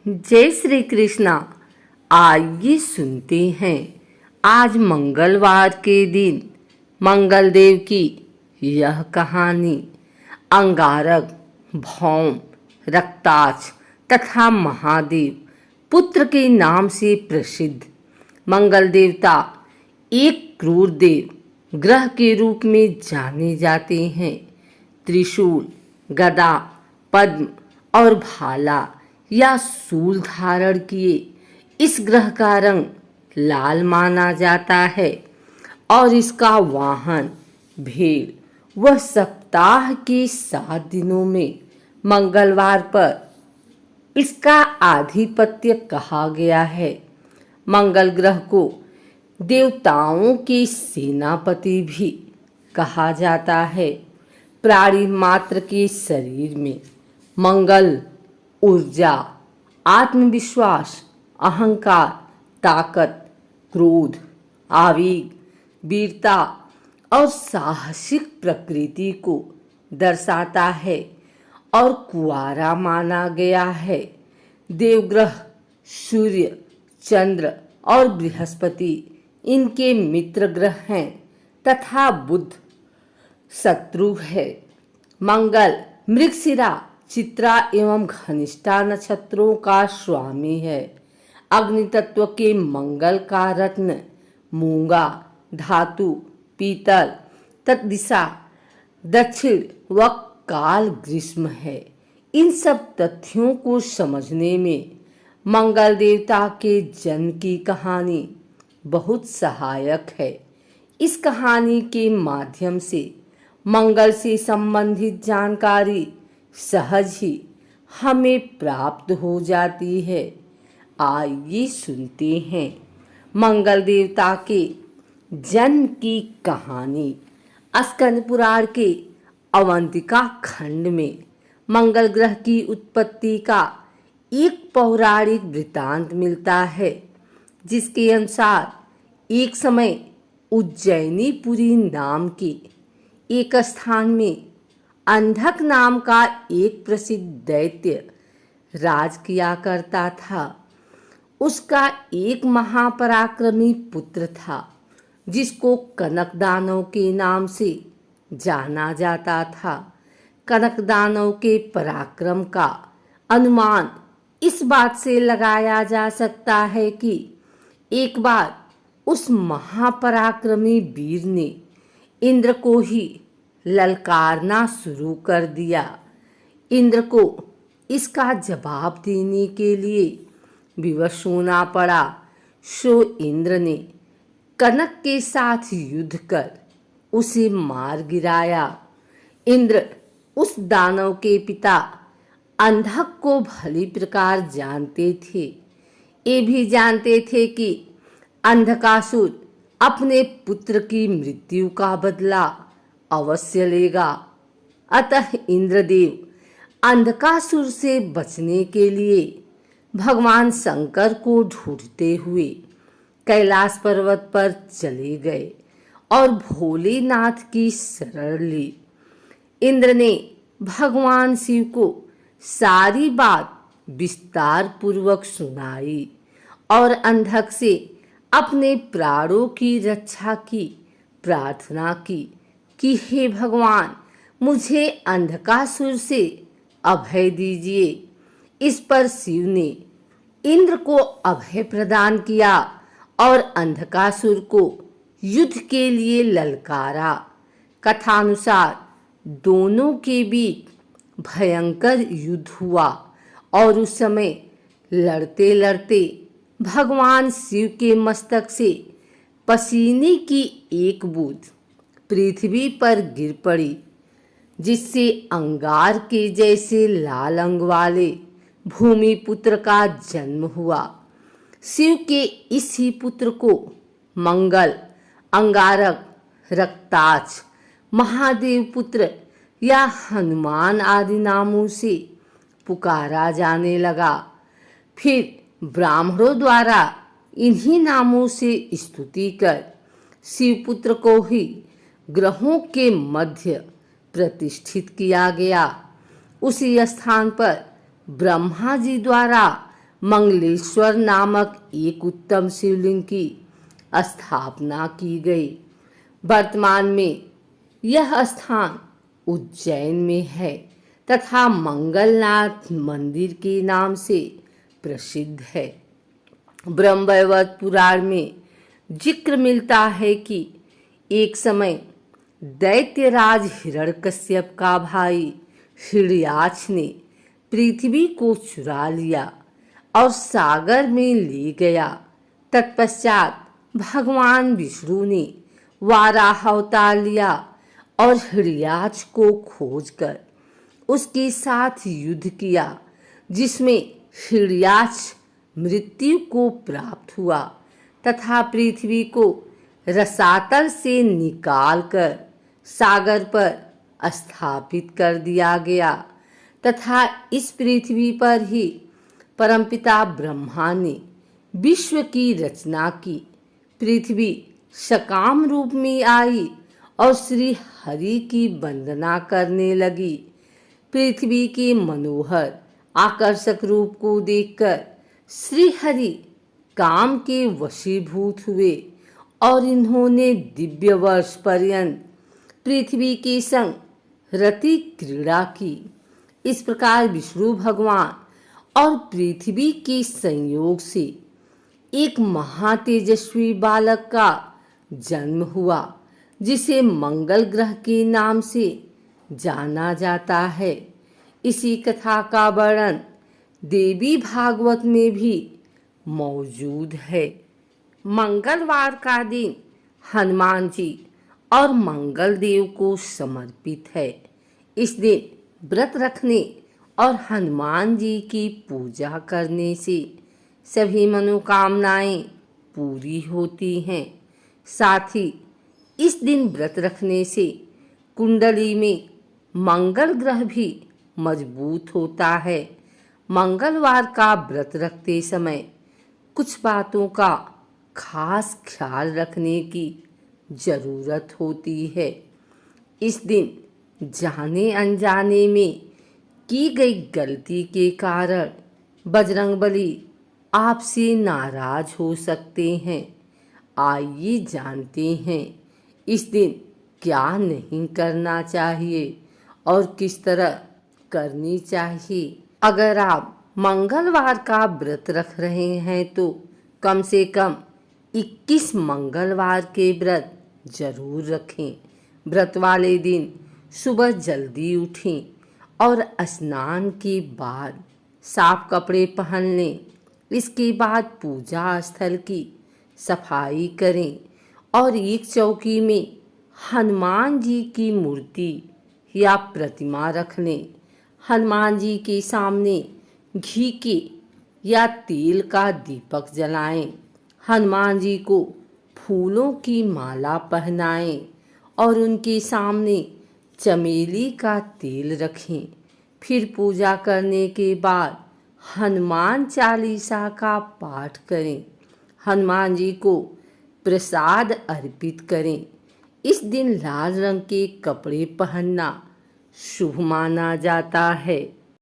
जय श्री कृष्णा। आइए सुनते हैं आज मंगलवार के दिन मंगलदेव की यह कहानी। अंगारक, भौम, रक्ताक्ष तथा महादेव पुत्र के नाम से प्रसिद्ध मंगल देवता एक क्रूर देव ग्रह के रूप में जाने जाते हैं। त्रिशूल, गदा, पद्म और भाला या सूल धारण किए इस ग्रह का रंग लाल माना जाता है और इसका वाहन भेड़। वह सप्ताह के 7 दिनों में मंगलवार पर इसका आधिपत्य कहा गया है। मंगल ग्रह को देवताओं के सेनापति भी कहा जाता है। प्राणी मात्र के शरीर में मंगल ऊर्जा, आत्मविश्वास, अहंकार, ताकत, क्रोध, आवेग, वीरता और साहसिक प्रकृति को दर्शाता है और कुंवारा माना गया है। देवग्रह सूर्य, चंद्र और बृहस्पति इनके मित्र ग्रह हैं तथा बुध शत्रु है। मंगल मृगशिरा, चित्रा एवं घनिष्ठा नक्षत्रों का स्वामी है। अग्नि तत्व के मंगल का रत्न मूंगा, धातु, पीतल, तत्दिशा, दक्षिण व काल ग्रीष्म है। इन सब तथ्यों को समझने में मंगल देवता के जन्म की कहानी बहुत सहायक है। इस कहानी के माध्यम से मंगल से संबंधित जानकारी सहज ही हमें प्राप्त हो जाती है। आइए सुनते हैं मंगल देवता के जन्म की कहानी। स्कंद पुराण के अवंतिका खंड में मंगल ग्रह की उत्पत्ति का एक पौराणिक वृतांत मिलता है, जिसके अनुसार एक समय उज्जैनीपुरी नाम के एक स्थान में अंधक नाम का एक प्रसिद्ध दैत्य राज किया करता था। उसका एक महापराक्रमी पुत्र था, जिसको कनक दानव के नाम से जाना जाता था। कनक दानव के पराक्रम का अनुमान इस बात से लगाया जा सकता है कि एक बार उस महापराक्रमी वीर ने इंद्र को ही ललकारना शुरू कर दिया। इंद्र को इसका जवाब देने के लिए विवश होना पड़ा। सो इंद्र ने कनक के साथ युद्ध कर उसे मार गिराया। इंद्र उस दानव के पिता अंधक को भली प्रकार जानते थे। ये भी जानते थे कि अंधकासुर अपने पुत्र की मृत्यु का बदला अवश्य लेगा। अतः इंद्रदेव अंधकासुर से बचने के लिए भगवान शंकर को ढूंढते हुए कैलाश पर्वत पर चले गए और भोलेनाथ की शरण ली। इंद्र ने भगवान शिव को सारी बात विस्तार पूर्वक सुनाई और अंधक से अपने प्राणों की रक्षा की प्रार्थना की कि हे भगवान, मुझे अंधकासुर से अभय दीजिए। इस पर शिव ने इंद्र को अभय प्रदान किया और अंधकासुर को युद्ध के लिए ललकारा। कथानुसार दोनों के बीच भयंकर युद्ध हुआ और उस समय लड़ते लड़ते भगवान शिव के मस्तक से पसीने की एक बूंद पृथ्वी पर गिर पड़ी, जिससे अंगार के जैसे लाल अंग वाले भूमि पुत्र का जन्म हुआ। शिव के इस ही पुत्र को मंगल, अंगारक, रक्ताक्ष, महादेव पुत्र या हनुमान आदि नामों से पुकारा जाने लगा। फिर ब्राह्मणों द्वारा इन्हीं नामों से स्तुति कर शिवपुत्र को ही ग्रहों के मध्य प्रतिष्ठित किया गया। उसी स्थान पर ब्रह्मा जी द्वारा मंगलेश्वर नामक एक उत्तम शिवलिंग की स्थापना की गई। वर्तमान में यह स्थान उज्जैन में है तथा मंगलनाथ मंदिर के नाम से प्रसिद्ध है। ब्रह्मवैवर्त पुराण में जिक्र मिलता है कि एक समय दैत्यराज हिरण्यकश्यप का भाई हिरण्याक्ष ने पृथ्वी को चुरा लिया और सागर में ले गया। तत्पश्चात भगवान विष्णु ने वाराह अवतार लिया और हिरण्याक्ष को खोजकर उसके साथ युद्ध किया, जिसमें हिरण्याक्ष मृत्यु को प्राप्त हुआ तथा पृथ्वी को रसातल से निकालकर सागर पर स्थापित कर दिया गया तथा इस पृथ्वी पर ही परमपिता ब्रह्मा ने विश्व की रचना की। पृथ्वी सकाम रूप में आई और श्री हरि की वंदना करने लगी। पृथ्वी के मनोहर आकर्षक रूप को देखकर श्री हरि काम के वशीभूत हुए और इन्होंने दिव्य वर्ष पर्यंत पृथ्वी के संग रति क्रीड़ा की। इस प्रकार विष्णु भगवान और पृथ्वी के संयोग से एक महातेजस्वी बालक का जन्म हुआ, जिसे मंगल ग्रह के नाम से जाना जाता है। इसी कथा का वर्णन देवी भागवत में भी मौजूद है। मंगलवार का दिन हनुमान जी और मंगल देव को समर्पित है। इस दिन व्रत रखने और हनुमान जी की पूजा करने से सभी मनोकामनाएं पूरी होती हैं। साथ ही इस दिन व्रत रखने से कुंडली में मंगल ग्रह भी मजबूत होता है। मंगलवार का व्रत रखते समय कुछ बातों का खास ख्याल रखने की जरूरत होती है। इस दिन जाने अनजाने में की गई गलती के कारण बजरंगबली आपसे नाराज हो सकते हैं। आइए जानते हैं इस दिन क्या नहीं करना चाहिए और किस तरह करनी चाहिए। अगर आप मंगलवार का व्रत रख रहे हैं तो कम से कम 21 मंगलवार के व्रत जरूर रखें। व्रत वाले दिन सुबह जल्दी उठें और स्नान के बाद साफ कपड़े पहन लें। इसके बाद पूजा स्थल की सफाई करें और एक चौकी में हनुमान जी की मूर्ति या प्रतिमा रख लें। हनुमान जी के सामने घी के या तेल का दीपक जलाएं। हनुमान जी को फूलों की माला पहनाएं और उनके सामने चमेली का तेल रखें। फिर पूजा करने के बाद हनुमान चालीसा का पाठ करें। हनुमान जी को प्रसाद अर्पित करें। इस दिन लाल रंग के कपड़े पहनना शुभ माना जाता है।